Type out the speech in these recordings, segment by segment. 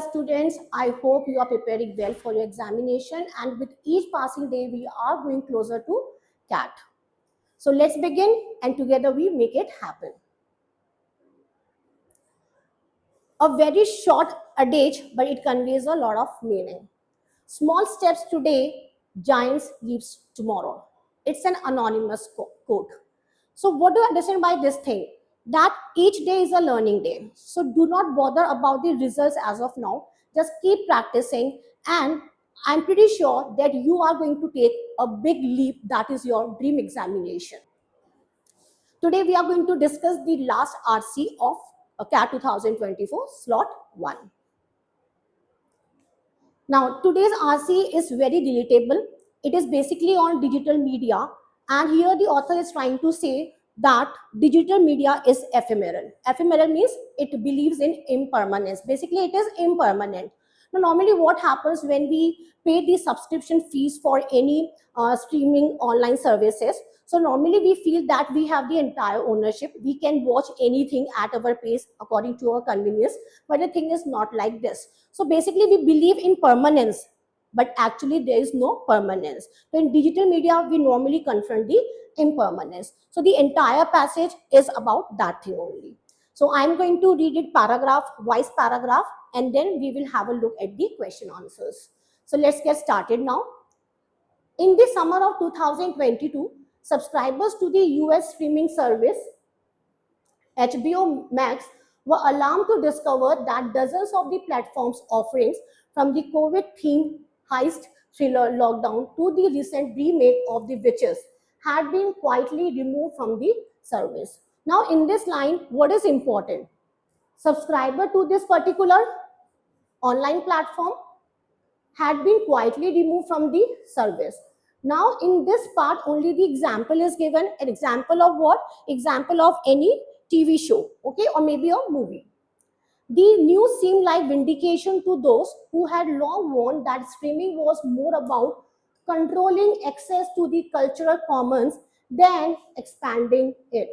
students, I hope you are preparing well for your examination, and with each passing day we are going closer to CAT. So let's begin and together we make it happen. A very short adage, but it conveys a lot of meaning. Small steps today, giants leaps tomorrow. It's an anonymous quote. So what do you understand by this thing? That each day is a learning day. So do not bother about the results as of now. Just keep practicing, and I'm pretty sure that you are going to take a big leap, that is your dream examination. Today we are going to discuss the last RC of CAT 2024 slot 1. Now today's RC is very relatable. It is basically on digital media, and here the author is trying to say that digital media is ephemeral. Ephemeral means it believes in impermanence. Basically it is impermanent. Now normally what happens when we pay the subscription fees for any streaming online services, so normally we feel that we have the entire ownership. We can watch anything at our pace according to our convenience, but the thing is not like this. So basically we believe in permanence, but actually there is no permanence. So in digital media, we normally confront the impermanence. So the entire passage is about that thing only. So I'm going to read it paragraph wise paragraph, and then we will have a look at the question answers. So let's get started now. In the summer of 2022, subscribers to the US streaming service HBO Max were alarmed to discover that dozens of the platform's offerings, from the COVID-themed heist thriller Lockdown to the recent remake of The Witches, had been quietly removed from the service. Now in this line, what is important? Subscriber to this particular online platform had been quietly removed from the service. Now in this part only the example is given. An example of what? Example of any TV show, okay, or maybe a movie. The news seemed like vindication to those who had long warned that streaming was more about controlling access to the cultural commons than expanding it.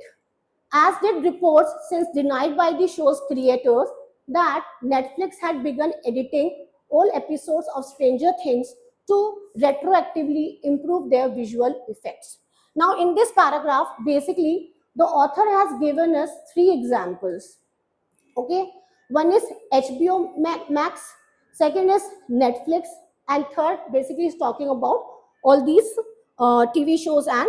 As did reports since denied by the show's creators that Netflix had begun editing all episodes of Stranger Things to retroactively improve their visual effects. Now, in this paragraph, basically, the author has given us 3 examples. Okay, one is HBO Max, second is Netflix, and third basically is talking about all these TV shows and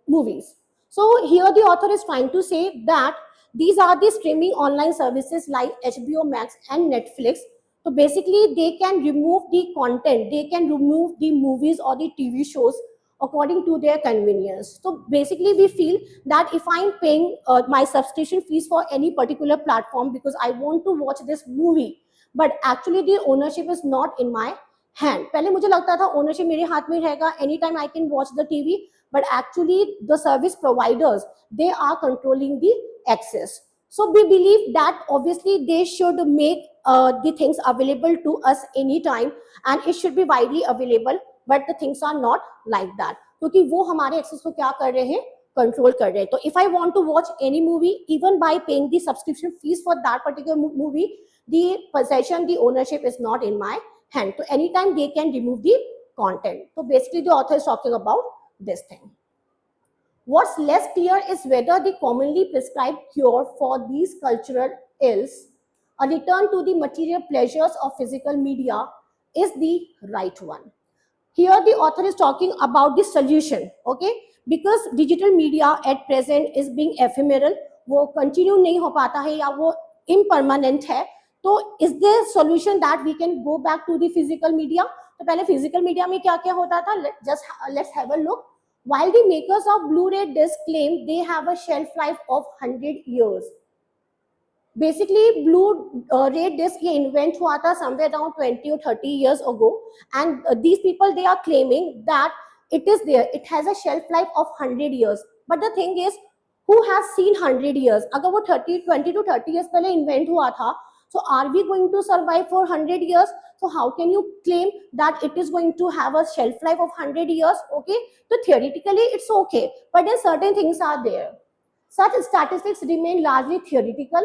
movies. So here the author is trying to say that these are the streaming online services like HBO Max and Netflix. So basically they can remove the content, they can remove the movies or the TV shows according to their convenience. So basically we feel that if I'm paying my subscription fees for any particular platform because I want to watch this movie, but actually the ownership is not in my hand. पहले मुझे लगता था ownership मेरे हाथ में रहेगा, anytime I can watch the TV, but actually the service providers, they are controlling the access. So we believe that obviously they should make the things available to us anytime, and it should be widely available, but the things are not like that, क्योंकि वो हमारे access को क्या कर रहे हैं, control कर रहे हैं. So if I want to watch any movie, even by paying the subscription fees for that particular movie, the possession, the ownership is not in my hand. So anytime they can remove the content. So basically the author is talking about this thing. What's less clear is whether the commonly prescribed cure for these cultural ills, a return to the material pleasures of physical media, is the right one. Here the author is talking about the solution, okay? Because digital media at present is being ephemeral, वो continue नहीं हो पाता है या वो impermanent है, तो is there a solution that we can go back to the physical media? तो पहले physical media में क्या क्या होता था? Let's have a look. While the makers of Blu-ray disc claim they have a shelf life of 100 years. Basically, Blu-ray disc ये invent हुआ था somewhere around 20 or 30 years ago, and these people, they are claiming that it is there, it has a shelf life of 100 years. But the thing is, who has seen 100 years? अगर वो 20 to 30 years पहले invent हुआ था, so are we going to survive for 100 years? So how can you claim that it is going to have a shelf life of 100 years? Okay, so theoretically it's okay, but then certain things are there. Such statistics remain largely theoretical,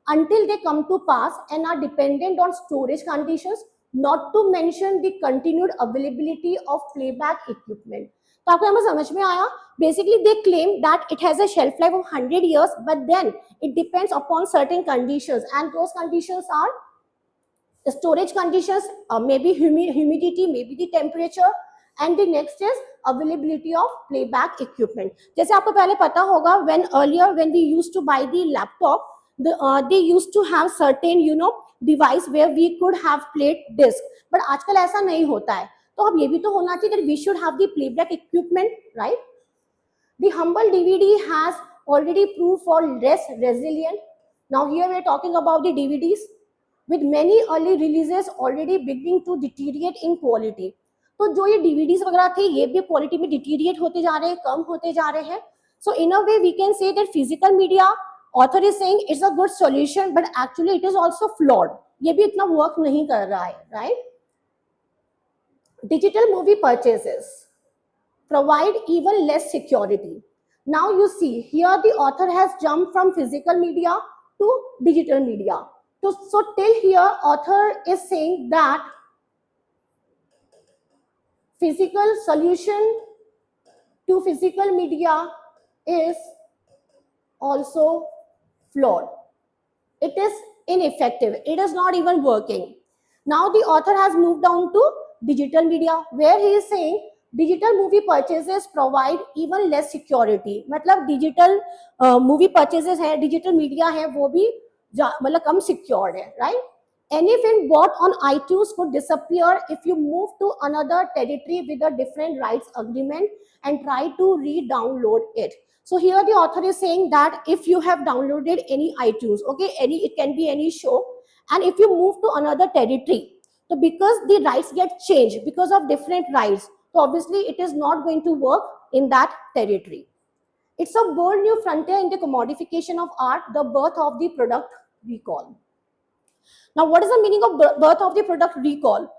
until they come to pass and are dependent on storage conditions, not to mention the continued availability of playback equipment. तो आपको यहाँ समझ में आया? Basically, they claim that it has a shelf life of 100 years, but then it depends upon certain conditions, and those conditions are storage conditions, maybe humidity, maybe the temperature, and the next is availability of playback equipment. जैसे आपको पहले पता होगा, when earlier when we used to buy the laptop, they used to have certain device where we could have played disc, but आजकल ऐसा नहीं होता है. तो अब ये भी तो होना चाहिए that we should have the playback equipment, right? The humble DVD has already proved for less resilient. Now here we are talking about the DVDs, with many early releases already beginning to deteriorate in quality. तो जो ये DVDs वगैरह थे, ये भी quality में डिटीरिएट होते जा रहे हैं, कम होते जा रहे हैं. So in a way we can say that physical media, author is saying it's a good solution, but actually it is also flawed. ये भी इतना work नहीं कर रहा है, right? Digital movie purchases provide even less security. Now you see here the author has jumped from physical media to digital media. So till here author is saying that physical solution to physical media is also flawed. It is ineffective. It is not even working. Now the author has moved on to digital media, where he is saying digital movie purchases provide even less security. मतलब digital movie purchases है, digital media है, वो भी मतलब कम secured है, right? Any film bought on iTunes could disappear if you move to another territory with a different rights agreement and try to re-download it. So here the author is saying that if you have downloaded any iTunes, okay, it can be any show, and if you move to another territory, so because the rights get changed because of different rights, so obviously it is not going to work in that territory. It's a bold new frontier in the commodification of art, the birth of the product recall. Now, what is the meaning of birth of the product recall?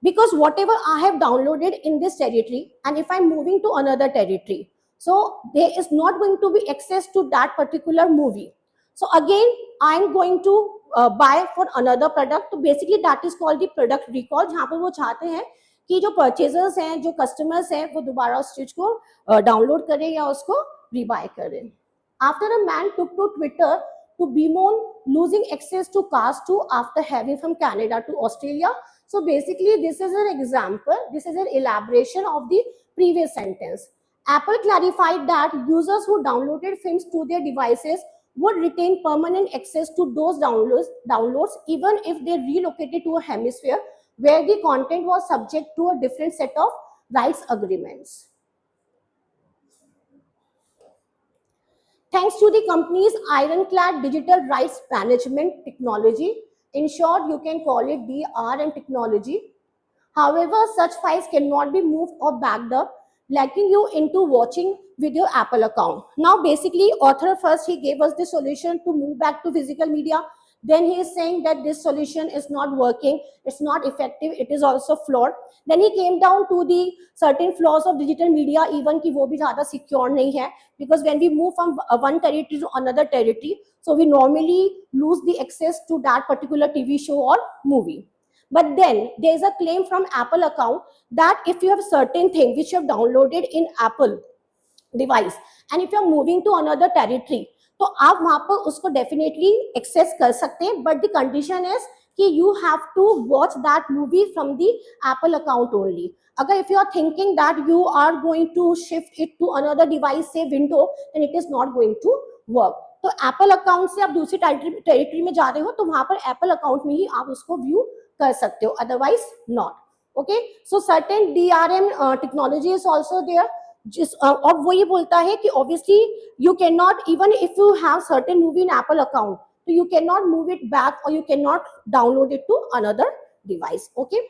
Because whatever I have downloaded in this territory, and if I'm moving to another territory, so there is not going to be access to that particular movie. So again, I'm going to buy for another product. So basically that is called the product recall, जहाँ पर वो चाहते हैं कि जो purchasers हैं, जो customers हैं, वो दोबारा उस चीज को download करें या उसको rebuy करें. After a man took to Twitter to bemoan losing access to Cars 2 after having from Canada to Australia. So basically this is an example, this is an elaboration of the previous sentence. Apple clarified that users who downloaded films to their devices would retain permanent access to those downloads even if they relocated to a hemisphere where the content was subject to a different set of rights agreements. Thanks to the company's ironclad digital rights management technology, in short, you can call it DRM technology. However, such files cannot be moved or backed up, locking you into watching with your Apple account. Now, basically, author first he gave us the solution to move back to physical media. Then he is saying that this solution is not working, it's not effective, it is also flawed. Then he came down to the certain flaws of digital media, even कि वो भी ज़्यादा secure नहीं है, because when we move from one territory to another territory, so we normally lose the access to that particular TV show or movie. But then there is a claim from Apple account that if you have certain thing which you have downloaded in Apple device and if you are moving to another territory, तो आप वहां पर उसको definitely access कर सकते हैं, but the condition is कि you have to watch that movie from the Apple account only. अगर if you are thinking that you are going to shift it to another device say window, then it is not going to work. तो Apple account से आप दूसरी territory में जा रहे हो तो वहां पर एप्पल अकाउंट में ही आप उसको व्यू कर सकते हो, otherwise not. Okay, so certain DRM technology is also there. और वो ये बोलता है कि obviously you can not, even if you have certain movie in Apple account, तो you can not move it back और you can not download it to another device. Okay,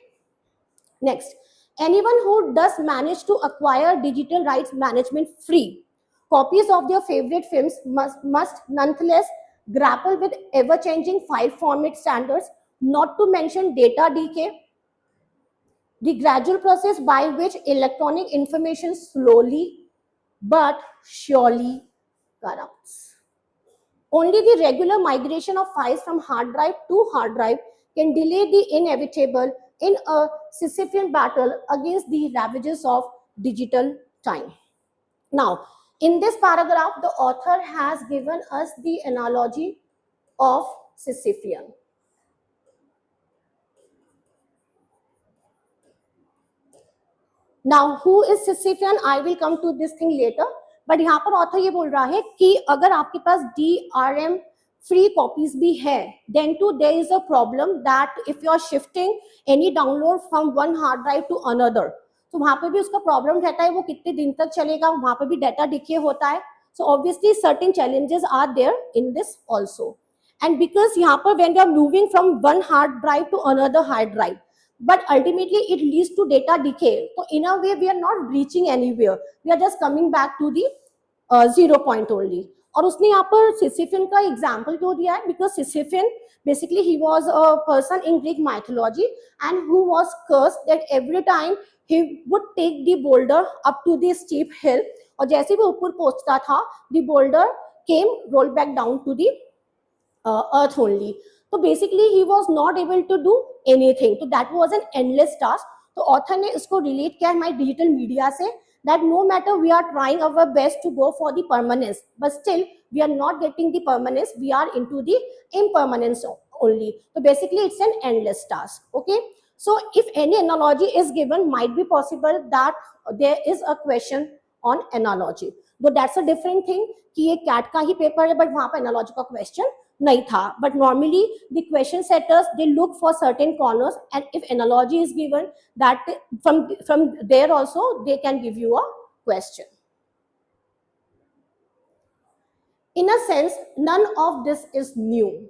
next, anyone who does manage to acquire digital rights management free copies of their favorite films must nonetheless grapple with ever changing file format standards, not to mention data decay, the gradual process by which electronic information slowly but surely corrupts. Only the regular migration of files from hard drive to hard drive can delay the inevitable in a Sisyphean battle against the ravages of digital time. Now, in this paragraph, the author has given us the analogy of Sisyphean. Now, who is Sisyphean? I will come to this thing later. But यहाँ पर author ये बोल रहा है कि अगर आपके पास DRM free copies भी है, then too there is a problem that if you are shifting any download from one hard drive to another, तो वहाँ पे भी उसका प्रॉब्लम रहता है, वो कितने दिन तक चलेगा, वहाँ पे भी डाटा डिके होता है. So obviously certain challenges are there in this also. And because यहाँ पर when we are moving from one hard drive to another hard drive, but ultimately it leads to data decay. So in a way we are not reaching anywhere. We are just coming back to the 0 point only. और उसने यहाँ पर सिसिफियन का example क्यों दिया है? Because Sisyphean basically he was a person in Greek mythology and who was cursed that every time he would take the boulder up to the steep hill, और जैसे वो ऊपर पहुंचता था the boulder came rolled back down to the earth only. So basically he was not able to do anything. So that was an endless task. तो author ने इसको relate किया हमारे digital media से, that no matter we are trying our best to go for the permanence, but still we are not getting the permanence, we are into the impermanence only. So basically it's an endless task. Okay. So if any analogy is given, might be possible that there is a question on analogy. Though that's a different thing कि ये cat का ही paper है, but वहाँ पे analogy का question नहीं था. But normally the question setters, they look for certain corners, and if analogy is given, that from there also they can give you a question. In a sense, none of this is new.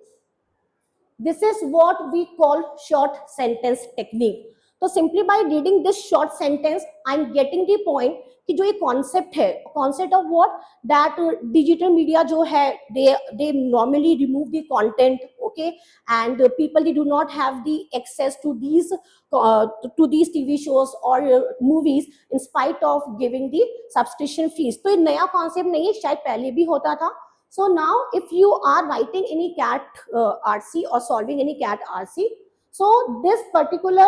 This is what we call short sentence technique. So simply by reading this short sentence, I'm getting the point कि जो ये concept है, concept of what, that digital media जो है, they normally remove the content, okay, and people, they do not have the access to these TV shows or movies in spite of giving the subscription fees. तो ये नया concept नहीं है, शायद पहले भी होता था. So now if you are writing any CAT RC or solving any CAT RC, so this particular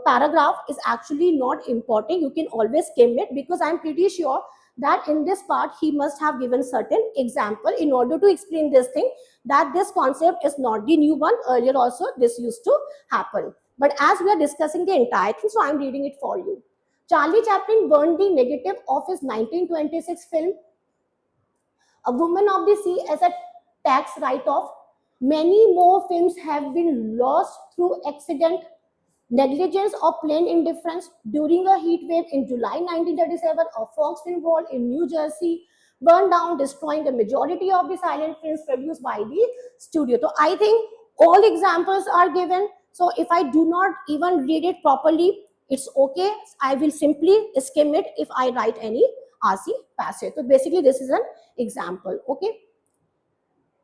paragraph is actually not important. You can always skim it, because I'm pretty sure that in this part he must have given certain example in order to explain this thing, that this concept is not the new one. Earlier also this used to happen. But as we are discussing the entire thing, so I'm reading it for you. Charlie Chaplin burned the negative of his 1926 film A Woman of the Sea as a tax write-off. Many more films have been lost through accident, negligence, or plain indifference. During a heat wave in July 1937, a Fox film wall in New Jersey burned down, destroying the majority of the silent films produced by the studio. So I think all examples are given. So if I do not even read it properly, it's okay. I will simply skim it if I write any RC passage. So basically this is an example. Okay.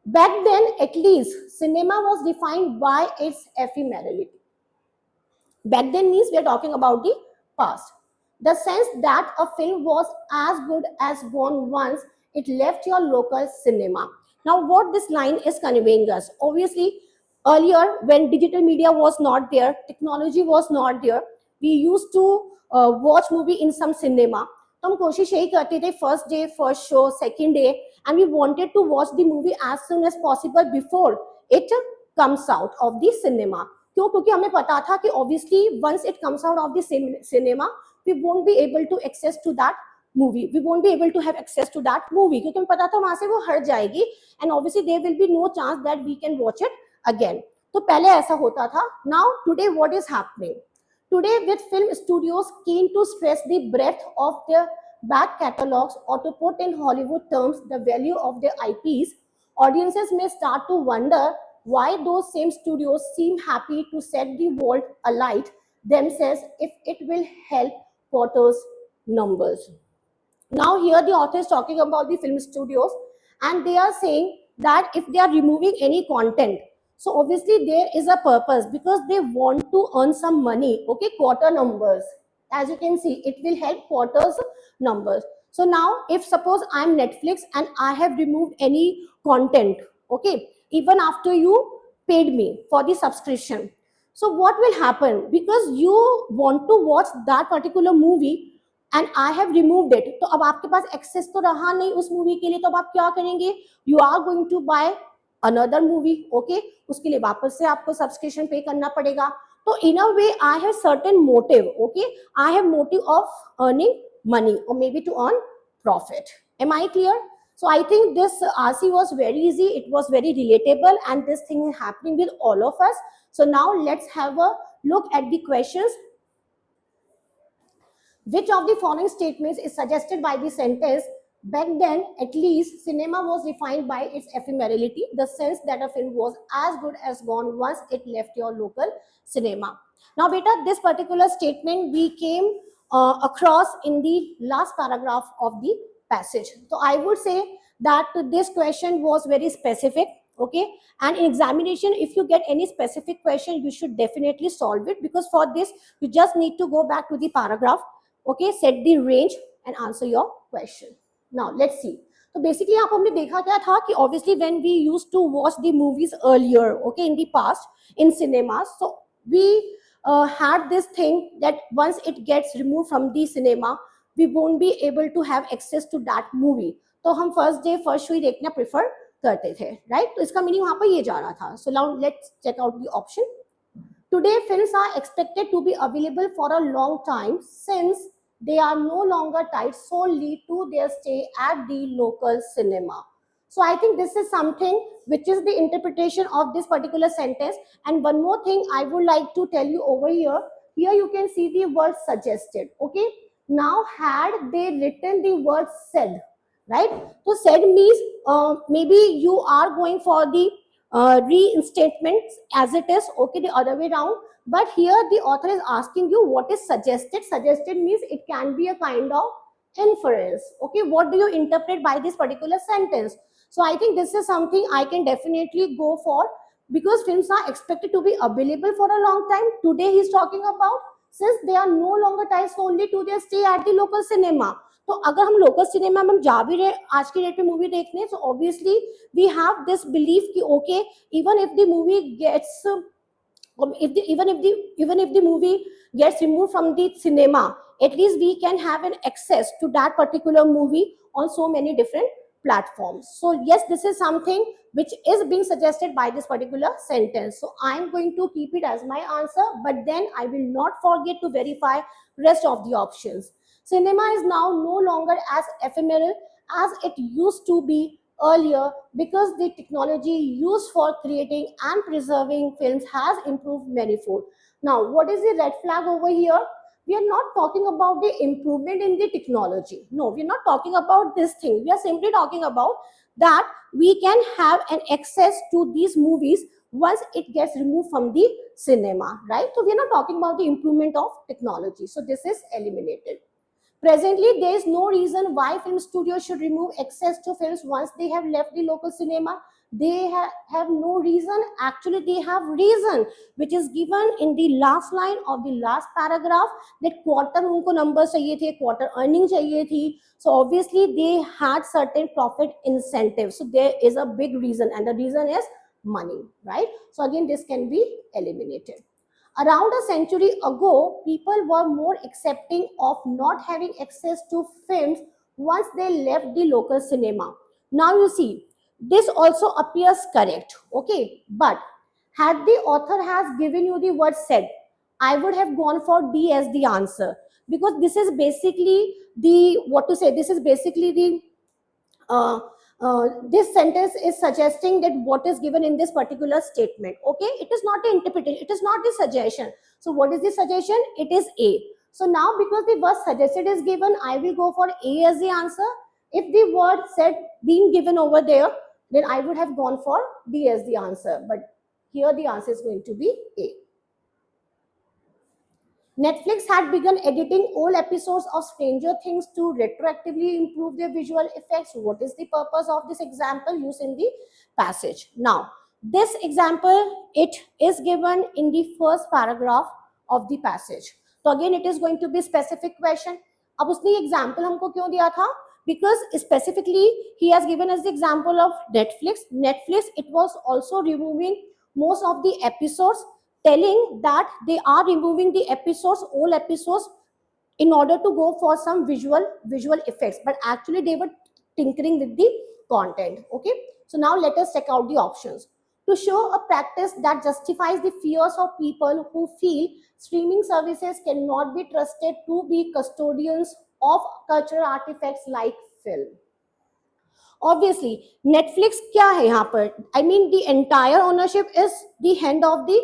Back then, at least, cinema was defined by its ephemerality. Back then means we are talking about the past. The sense that a film was as good as gone once it left your local cinema. Now, what this line is conveying us? Obviously, earlier when digital media was not there, technology was not there, we used to watch movie in some cinema. तो हम कोशिश यही करते थे, first day first show, second day, and we wanted to watch the movie as soon as possible before it comes out of the cinema. क्यों? क्योंकि हमें पता था कि obviously once it comes out of the cinema, we won't be able to access to that movie, we won't be able to have access to that movie, क्योंकि हमें पता था वहां से वो हट जाएगी, and obviously there will be no chance that we can watch it again. तो पहले ऐसा होता था. Now today what is happening? Today, with film studios keen to stress the breadth of their back catalogs, or to put in Hollywood terms, the value of their IPs, audiences may start to wonder why those same studios seem happy to set the world alight themselves if it will help Potter's numbers. Now here the author is talking about the film studios, and they are saying that if they are removing any content, so obviously there is a purpose, because they want to earn some money. Okay, quarter numbers, as you can see, it will help quarters numbers. So now if suppose I'm Netflix and I have removed any content, okay, even after you paid me for the subscription. So what will happen, because you want to watch that particular movie and I have removed it, तो अब आपके पास access तो रहा नहीं उस movie के लिए, तो अब आप क्या करेंगे, you are going to buy another movie, okay, उसके लिए वापस से आपको subscription pay करना पड़ेगा. तो in a way I have certain motive, okay, I have motive of earning money or maybe to earn profit. Am I clear? So I think this RC was very easy, it was very relatable, and this thing is happening with all of us. So now let's have a look at the questions. Which of the following statements is suggested by the sentence, back then at least cinema was defined by its ephemerality, the sense that a film was as good as gone once it left your local cinema. Now beta, this particular statement we came across in the last paragraph of the passage. So I would say that this question was very specific, okay, and in examination if you get any specific question you should definitely solve it, because for this you just need to go back to the paragraph, okay, set the range and answer your question. Now let's see. So basically यहाँ पर हमने देखा क्या था कि obviously when we used to watch the movies earlier, okay, in the past in cinemas, so we had this thing that once it gets removed from the cinema we won't be able to have access to that movie. तो हम first day first show ही देखना prefer करते थे, right? तो इसका meaning वहाँ पर ये जा रहा था. So now let's check out the option. Today, films are expected to be available for a long time since they are no longer tied solely to their stay at the local cinema. So I think this is something which is the interpretation of this particular sentence. And one more thing I would like to tell you over here. Here you can see the word suggested. Okay. Now, had they written the word said, right? So said means maybe you are going for the reinstatement as it is, okay, the other way around. But here the author is asking you what is suggested. Suggested means it can be a kind of inference. Okay, what do you interpret by this particular sentence? So I think this is something I can definitely go for, because films are expected to be available for a long time. Today he's talking about since they are no longer tied solely to their stay at the local cinema. तो अगर हम local cinema में हम जा भी रहे आज की डेट में मूवी देखने, so obviously we have this belief कि okay, even if the movie gets even if the movie gets removed from the cinema, at least we can have an access to that particular movie on so many different platforms. So yes, this is something which is being suggested by this particular sentence. So I'm going to keep it as my answer, but then I will not forget to verify rest of the options. Cinema is now no longer as ephemeral as it used to be earlier, because the technology used for creating and preserving films has improved manifold. Now, what is the red flag over here? We are not talking about the improvement in the technology. No, we are not talking about this thing. We are simply talking about that we can have an access to these movies once it gets removed from the cinema, right? So we are not talking about the improvement of technology. So this is eliminated. Presently, there is no reason why film studios should remove access to films once they have left the local cinema. They have no reason. Actually, they have reason, which is given in the last line of the last paragraph, that quarter उनको numbers चाहिए थे, quarter earning चाहिए थी. So obviously, they had certain profit incentives. So there is a big reason, and the reason is money, right? So again, this can be eliminated. Around a century ago, people were more accepting of not having access to films once they left the local cinema. Now you see, this also appears correct, okay? But had the author has given you the word said, I would have gone for D as the answer, because this is basically the, what to say, this is basically the this sentence is suggesting that what is given in this particular statement, okay, it is not the interpretation, it is not the suggestion. So what is the suggestion? It is A. So now because the word suggested is given, I will go for A as the answer. If the word said being given over there, then I would have gone for D as the answer, but here the answer is going to be A. Netflix had begun editing old episodes of Stranger Things to retroactively improve their visual effects. What is the purpose of this example used in the passage? Now, this example, it is given in the first paragraph of the passage. So again, it is going to be specific question. अब उसने example हमको क्यों दिया था? because specifically he has given us the example of Netflix. It was also removing most of the episodes, telling that they are removing the episodes, all episodes, in order to go for some visual effects, but actually they were tinkering with the content. Okay, so now let us check out the options. To show a practice that justifies the fears of people who feel streaming services cannot be trusted to be custodians of cultural artifacts like film. Obviously Netflix क्या है यहाँ पर, I mean the entire ownership is the hand of the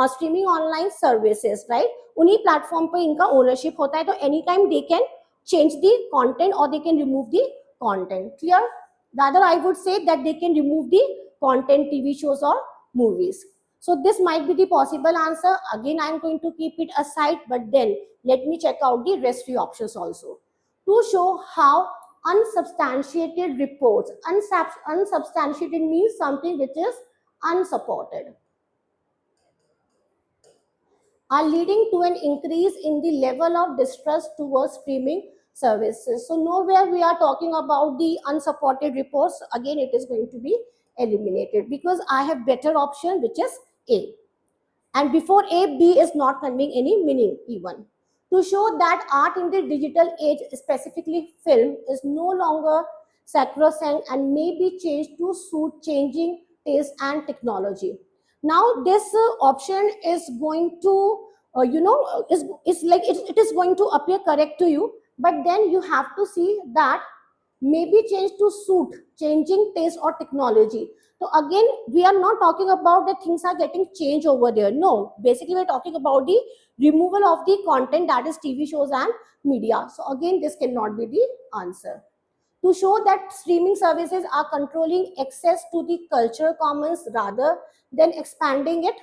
streaming online services, right? उन्हीं platform पर इनका ownership होता है, तो any time they can change the content or they can remove the content. Clear? Rather I would say that they can remove the content, TV shows or movies. So this might be the possible answer. Again I am going to keep it aside, but then let me check out the rest few options also. To show how unsubstantiated reports, unsubstantiated means something which is unsupported, are leading to an increase in the level of distrust towards streaming services. So nowhere we are talking about the unsupported reports. Again, it is going to be eliminated because I have better option, which is A. And before A, B is not conveying any meaning even. To show that art in the digital age, specifically film, is no longer sacrosanct and may be changed to suit changing taste and technology. Now, this option is going to, is like it is going to appear correct to you, but then you have to see that may be changed to suit changing taste or technology. So again, we are not talking about that things are getting changed over there. No, basically we're talking about the removal of the content, that is TV shows and media. So again, this cannot be the answer. To show that streaming services are controlling access to the cultural commons rather than expanding it.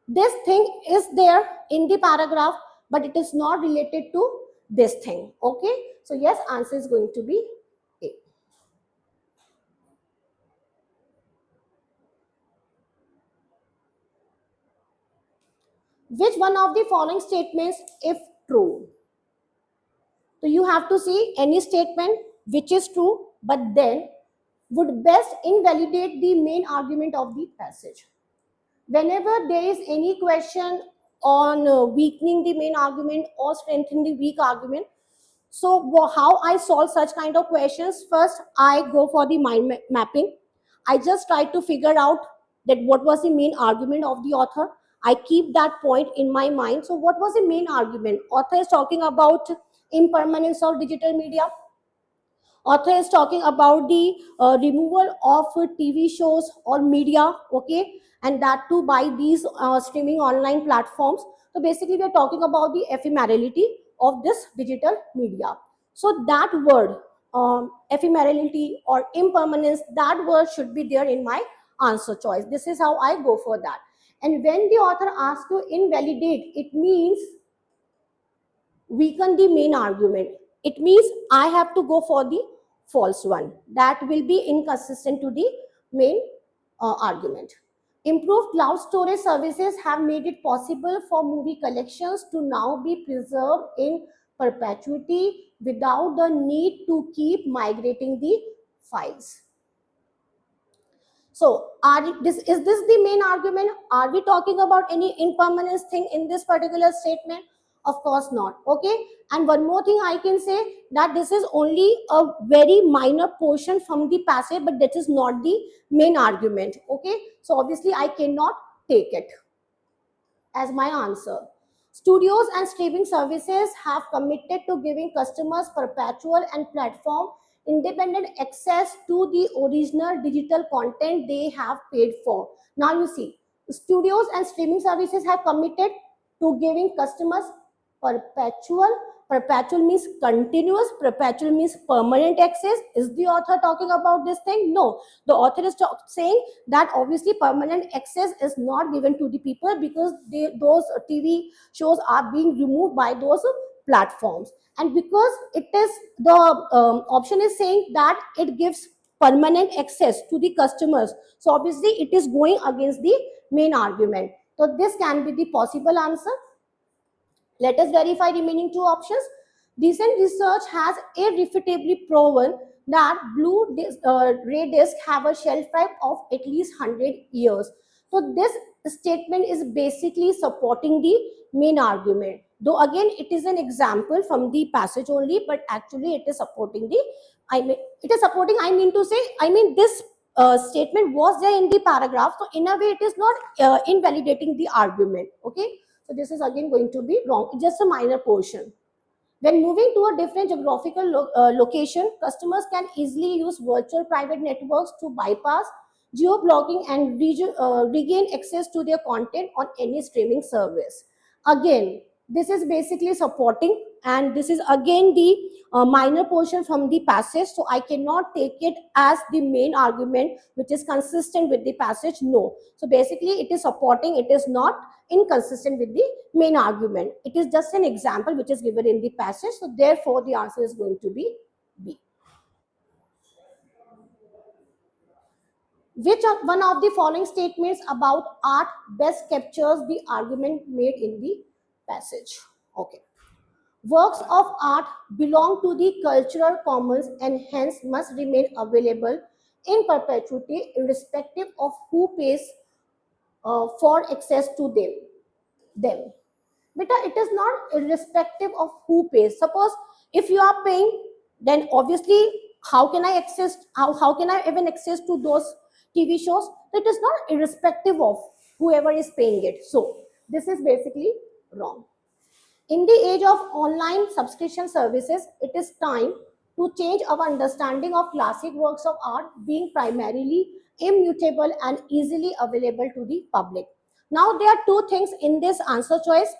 This thing is there in the paragraph, but it is not related to this thing. Okay, so yes, answer is going to be A. Which one of the following statements, if true? So you have to see any statement which is true, but then would best invalidate the main argument of the passage. Whenever there is any question on weakening the main argument or strengthening the weak argument, so how I solve such kind of questions? First, I go for the mind mapping. I just try to figure out that what was the main argument of the author. I keep that point in my mind. So what was the main argument? Author is talking about impermanence of digital media. Author is talking about the removal of TV shows or media, okay, and that too by these streaming online platforms. So basically, we are talking about the ephemerality of this digital media. So that word, ephemerality or impermanence, that word should be there in my answer choice. This is how I go for that. And when the author asks to invalidate, it means weaken the main argument. It means I have to go for the false one. That will be inconsistent to the main argument. Improved cloud storage services have made it possible for movie collections to now be preserved in perpetuity without the need to keep migrating the files. So, is this the main argument? Are we talking about any impermanence thing in this particular statement? Of course not. Okay. And one more thing I can say, that this is only a very minor portion from the passage, but that is not the main argument. Okay. So obviously I cannot take it as my answer. Studios and streaming services have committed to giving customers perpetual and platform independent access to the original digital content they have paid for. Now you see, studios and streaming services have committed to giving customers perpetual. Perpetual means continuous, perpetual means permanent access. Is the author talking about this thing? No, the author is saying that obviously permanent access is not given to the people because those TV shows are being removed by those platforms, and because it is the option is saying that it gives permanent access to the customers, so obviously it is going against the main argument. So this can be the possible answer. Let us verify remaining two options. Recent research has irrefutably proven that ray discs have a shelf life of at least 100 years. So this statement is basically supporting the main argument. Though again, it is an example from the passage only, but actually it is supporting the, it is supporting, this statement was there in the paragraph. So in a way, it is not invalidating the argument. Okay. So this is again going to be wrong. Just a minor portion. When moving to a different geographical location, customers can easily use virtual private networks to bypass geo-blocking and regain access to their content on any streaming service. Again, this is basically supporting, and this is again the minor portion from the passage. So I cannot take it as the main argument, which is consistent with the passage. No. So basically, it is supporting, it is not inconsistent with the main argument. It is just an example which is given in the passage. So therefore, the answer is going to be B. Which of one of the following statements about art best captures the argument made in the passage? Okay. Works of art belong to the cultural commons and hence must remain available in perpetuity irrespective of who pays for access to them. Beta, it is not irrespective of who pays. Suppose if you are paying, then obviously how can I even access to those TV shows? It is not irrespective of whoever is paying it. So this is basically wrong. In the age of online subscription services, it is time to change our understanding of classic works of art being primarily immutable and easily available to the public. Now, there are two things in this answer choice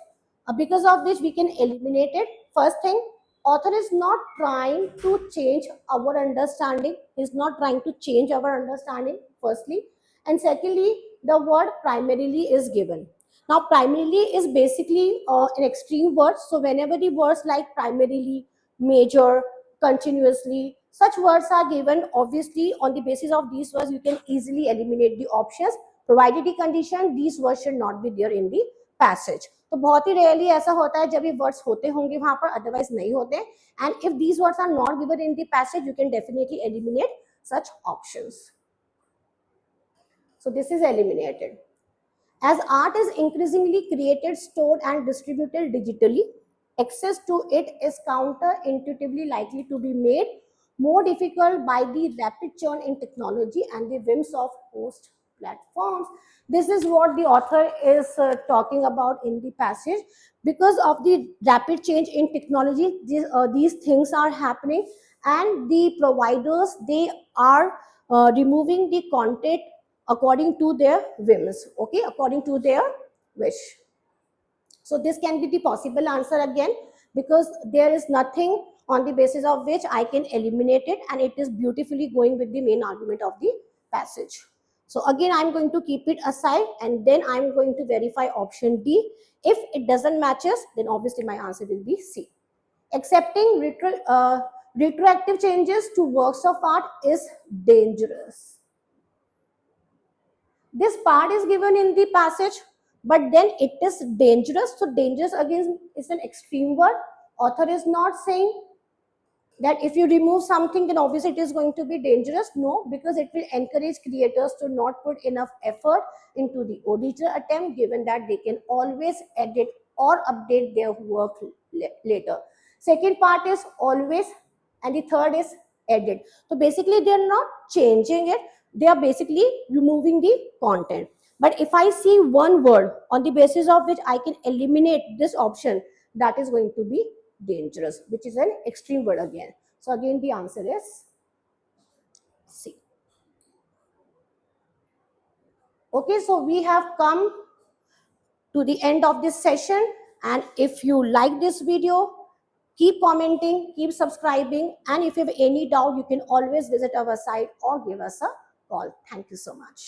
because of which we can eliminate it. First thing, author is not trying to change our understanding, is not trying to change our understanding, firstly. And secondly, the word primarily is given. Now, primarily is basically an extreme word. So, whenever the words like primarily, major, continuously, such words are given, obviously, on the basis of these words, you can easily eliminate the options, provided the condition, these words should not be there in the passage. तो बहुत ही rarely ऐसा होता है जब ये words होते होंगे वहां पर, अदरवाइज नहीं होते. And if these words are not given in the passage, you can definitely eliminate such options. So this is eliminated. As art is increasingly created, stored, and distributed digitally, access to it is counterintuitively likely to be made more difficult by the rapid churn in technology and the whims of host platforms. This is what the author is talking about in the passage. Because of the rapid change in technology, these things are happening, and the providers, they are removing the content according to their whims, okay, according to their wish. So this can be the possible answer again, because there is nothing on the basis of which I can eliminate it, and it is beautifully going with the main argument of the passage. So again, I'm going to keep it aside, and then I'm going to verify option D. If it doesn't matches, then obviously my answer will be C. Accepting retroactive changes to works of art is dangerous. This part is given in the passage, but then it is dangerous. So dangerous again is an extreme word. Author is not saying that if you remove something, then obviously it is going to be dangerous. No, because it will encourage creators to not put enough effort into the original attempt, given that they can always edit or update their work later. Second part is always, and the third is edit. So basically, they are not changing it, they are basically removing the content. But if I see one word on the basis of which I can eliminate this option, that is going to be dangerous, which is an extreme word again. So again, the answer is C. Okay, so we have come to the end of this session, and if you like this video, keep commenting, keep subscribing, and if you have any doubt, you can always visit our site or give us a call. Thank you so much.